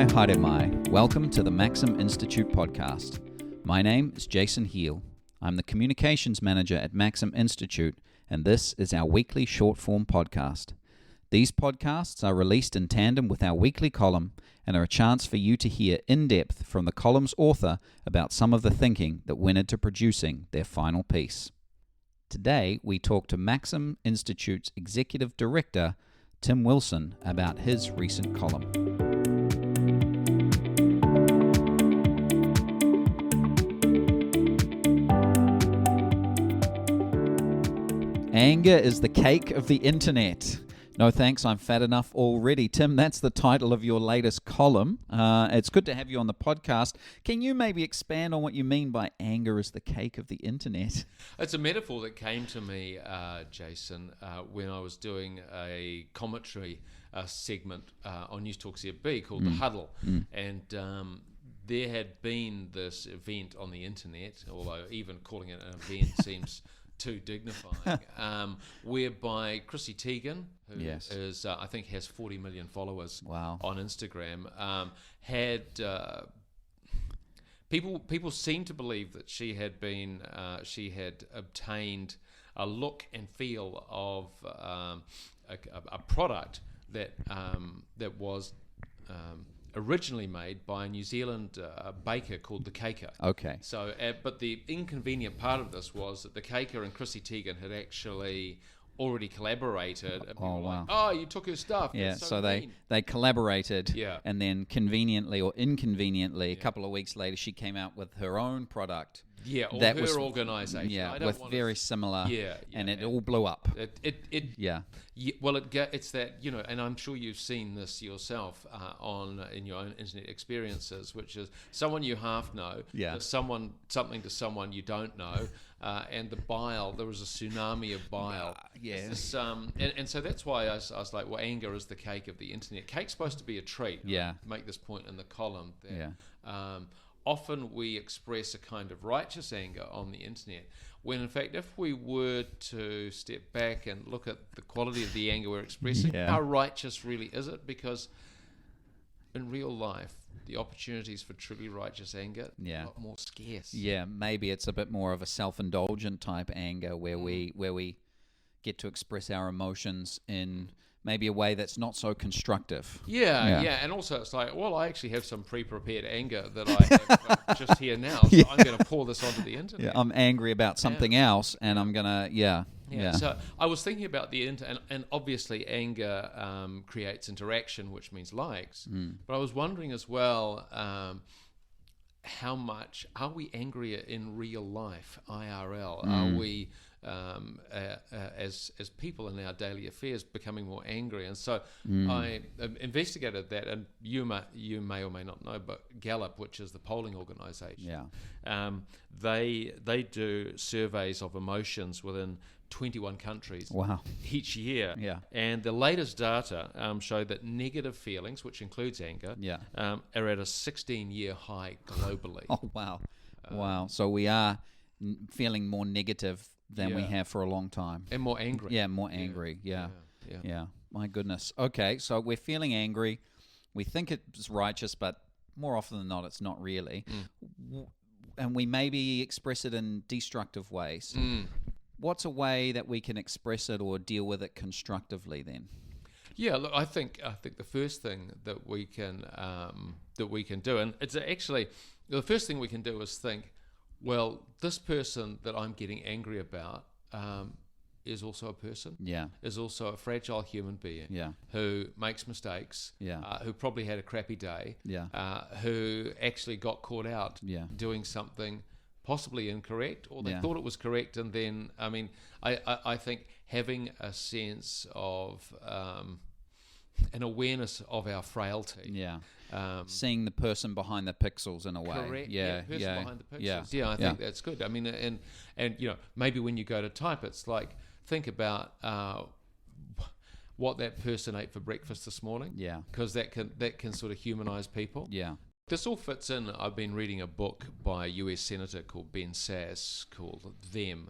mai, haere mai. Welcome to the Maxim Institute podcast. My name is Jason Heel. I'm the Communications Manager at Maxim Institute, and this is our weekly short-form podcast. These podcasts are released in tandem with our weekly column and are a chance for you to hear in-depth from the column's author about some of the thinking that went into producing their final piece. Today, we talk to Maxim Institute's Executive Director, Tim Wilson, about his recent column. Anger is the cake of the internet. No thanks, I'm fat enough already. Tim, that's the title of your latest column. It's good to have you on the podcast. Can you maybe expand on what you mean by anger is the cake of the internet? It's a metaphor that came to me, Jason, when I was doing a commentary segment on News Talk ZB called The Huddle. And there had been this event on the internet, although even calling it an event seems too dignifying, whereby Chrissy Teigen, who is I think has 40 million followers on Instagram, had people seem to believe that she had obtained a look and feel of a product that was originally made by a New Zealand baker called the Caker. Okay. So, but the inconvenient part of this was that the Caker and Chrissy Teigen had actually already collaborated. And people were like, oh, you took her stuff. Yeah, That's so mean. they collaborated, Yeah. and then conveniently or inconveniently, a couple of weeks later, she came out with her own product. Yeah, or that her was, organisation. Yeah, with very similar, and it and all blew up. Well, it's that, and I'm sure you've seen this yourself in your own internet experiences, which is someone you half know, something to someone you don't know, and the bile. There was a tsunami of bile. This, and so that's why I was like, well, anger is the cake of the internet. Cake's supposed to be a treat. Yeah. I make this point in the column. That, often we express a kind of righteous anger on the internet, when in fact, if we were to step back and look at the quality of the anger we're expressing, how righteous really is it? Because in real life, the opportunities for truly righteous anger are a lot more scarce. Yeah, maybe it's a bit more of a self-indulgent type anger where we get to express our emotions in maybe a way that's not so constructive. Yeah, and also it's like, well, I actually have some pre-prepared anger that I have just here now, so I'm going to pour this onto the internet. Yeah, I'm angry about something else, and I'm going to, So I was thinking about the internet, and obviously anger creates interaction, which means likes, but I was wondering as well, how much are we angrier in real life, IRL? Are we as people in our daily affairs becoming more angry? And so I investigated that, and you may or may not know, but Gallup, which is the polling organisation, they do surveys of emotions within 21 countries each year. And the latest data show that negative feelings, which includes anger, are at a 16-year high globally. Wow. So we are feeling more negative than we have for a long time. And more angry. Yeah, more angry. Yeah. My goodness. Okay, so we're feeling angry. We think it's righteous, but more often than not, it's not really. And we maybe express it in destructive ways. What's a way that we can express it or deal with it constructively then? Yeah, look, I think the first thing that we can do, and it's actually the first thing we can do is think, well, this person that I'm getting angry about is also a person, is also a fragile human being who makes mistakes, who probably had a crappy day, who actually got caught out doing something possibly incorrect, or they thought it was correct, and then, I think having a sense of an awareness of our frailty. Seeing the person behind the pixels in a way. Correct. Behind the pixels. I think that's good. I mean, and maybe when you go to type, it's like, think about what that person ate for breakfast this morning. Because that can sort of humanize people. This all fits in. I've been reading a book by a US Senator called Ben Sasse called Them,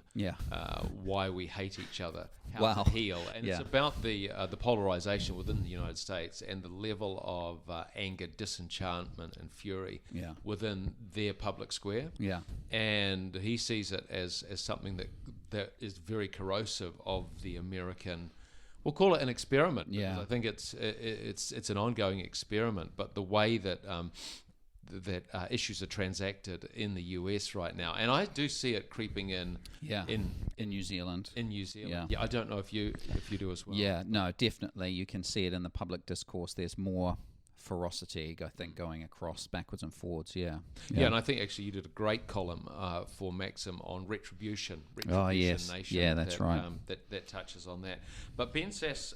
Why We Hate Each Other, How to Heal. And it's about the polarization within the United States and the level of anger, disenchantment and fury within their public square. Yeah. And he sees it as something that is very corrosive of the American, we'll call it an experiment. Yeah. I think it's an ongoing experiment, but the way that issues are transacted in the US right now, and I do see it creeping in New Zealand. In New Zealand, I don't know if you do as well. Yeah, no, definitely, you can see it in the public discourse. There's more ferocity, I think, going across backwards and forwards. Yeah, and I think actually you did a great column for Maxim on retribution. Oh yes, nation, yeah, that's right. That touches on that. But Ben Sasse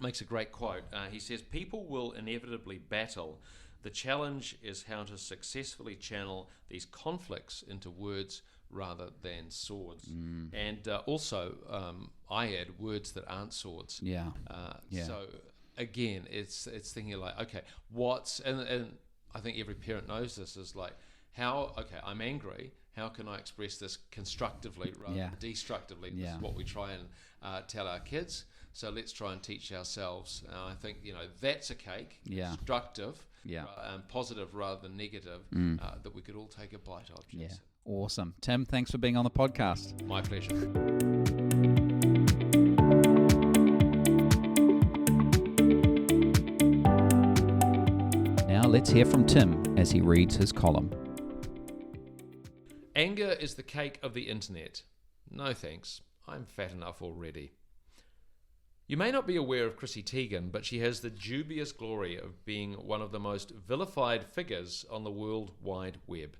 makes a great quote. He says, "People will inevitably battle. The challenge is how to successfully channel these conflicts into words rather than swords." And also, I add words that aren't swords. So again, it's thinking like, okay, and I think every parent knows this, is like, I'm angry. How can I express this constructively rather than destructively? This is what we try and tell our kids. So let's try and teach ourselves. I think, that's a cake, constructive, positive rather than negative, that we could all take a bite of. Jason. Yeah, awesome. Tim, thanks for being on the podcast. My pleasure. Now let's hear from Tim as he reads his column. Anger is the cake of the internet. No thanks. I'm fat enough already. You may not be aware of Chrissy Teigen, but she has the dubious glory of being one of the most vilified figures on the World Wide Web.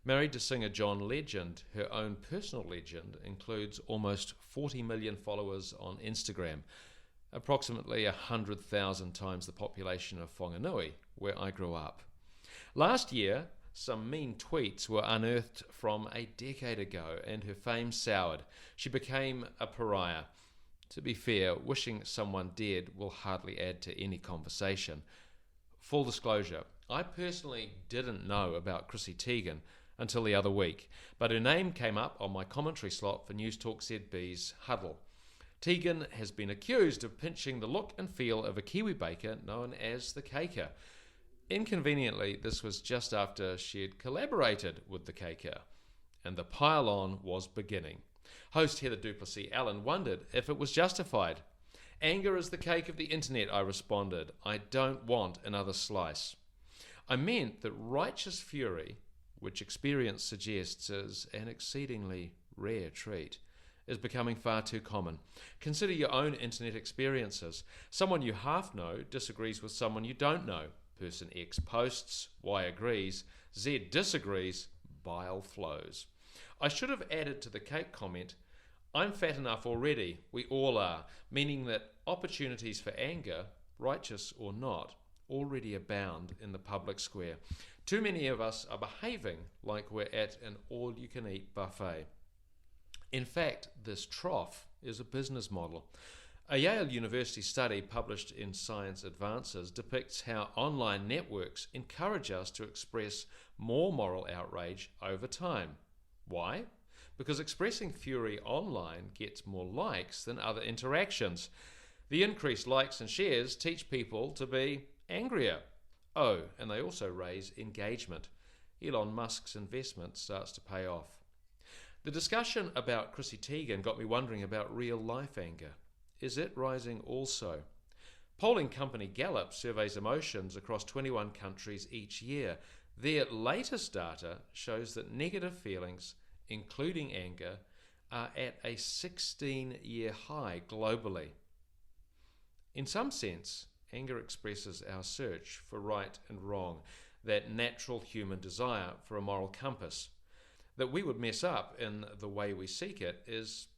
Married to singer John Legend, her own personal legend includes almost 40 million followers on Instagram, approximately 100,000 times the population of Whanganui, where I grew up. Last year, some mean tweets were unearthed from a decade ago, and her fame soured. She became a pariah. To be fair, wishing someone dead will hardly add to any conversation. Full disclosure, I personally didn't know about Chrissy Teigen until the other week, but her name came up on my commentary slot for News Talk ZB's Huddle. Teigen has been accused of pinching the look and feel of a Kiwi baker known as the Caker. Inconveniently, this was just after she had collaborated with the Caker, and the pile-on was beginning. Host Heather Duplessis-Allen wondered if it was justified. "Anger is the cake of the internet," I responded. "I don't want another slice." I meant that righteous fury, which experience suggests is an exceedingly rare trait, is becoming far too common. Consider your own internet experiences. Someone you half know disagrees with someone you don't know. Person X posts, Y agrees, Z disagrees, bile flows. I should have added to the cake comment, "I'm fat enough already, we all are," meaning that opportunities for anger, righteous or not, already abound in the public square. Too many of us are behaving like we're at an all-you-can-eat buffet. In fact, this trough is a business model. A Yale University study published in Science Advances depicts how online networks encourage us to express more moral outrage over time. Why? Because expressing fury online gets more likes than other interactions. The increased likes and shares teach people to be angrier. Oh, and they also raise engagement. Elon Musk's investment starts to pay off. The discussion about Chrissy Teigen got me wondering about real-life anger. Is it rising also? Polling company Gallup surveys emotions across 21 countries each year. Their latest data shows that negative feelings, including anger, are at a 16-year high globally. In some sense, anger expresses our search for right and wrong, that natural human desire for a moral compass. That we would mess up in the way we seek it's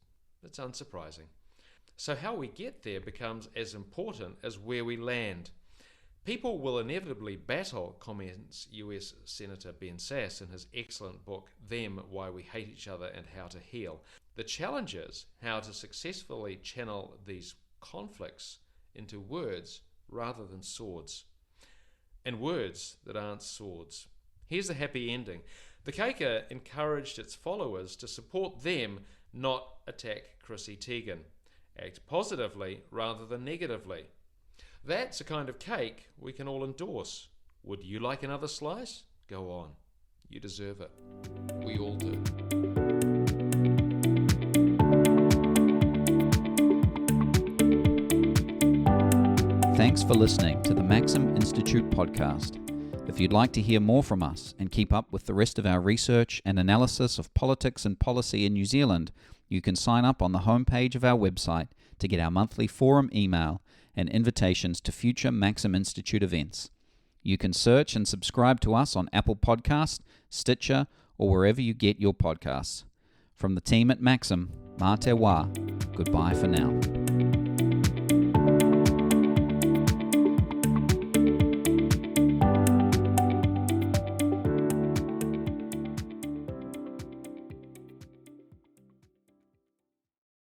unsurprising. So how we get there becomes as important as where we land. People will inevitably battle, comments US Senator Ben Sasse in his excellent book, Them, Why We Hate Each Other and How to Heal. The challenge is how to successfully channel these conflicts into words rather than swords. and words that aren't swords. Here's the happy ending. The Quaker encouraged its followers to support them, not attack Chrissy Teigen. Act positively rather than negatively. That's a kind of cake we can all endorse. Would you like another slice? Go on. You deserve it. We all do. Thanks for listening to the Maxim Institute podcast. If you'd like to hear more from us and keep up with the rest of our research and analysis of politics and policy in New Zealand, you can sign up on the homepage of our website to get our monthly forum email and invitations to future Maxim Institute events. You can search and subscribe to us on Apple Podcasts, Stitcher, or wherever you get your podcasts. From the team at Maxim, mā te wā, goodbye for now.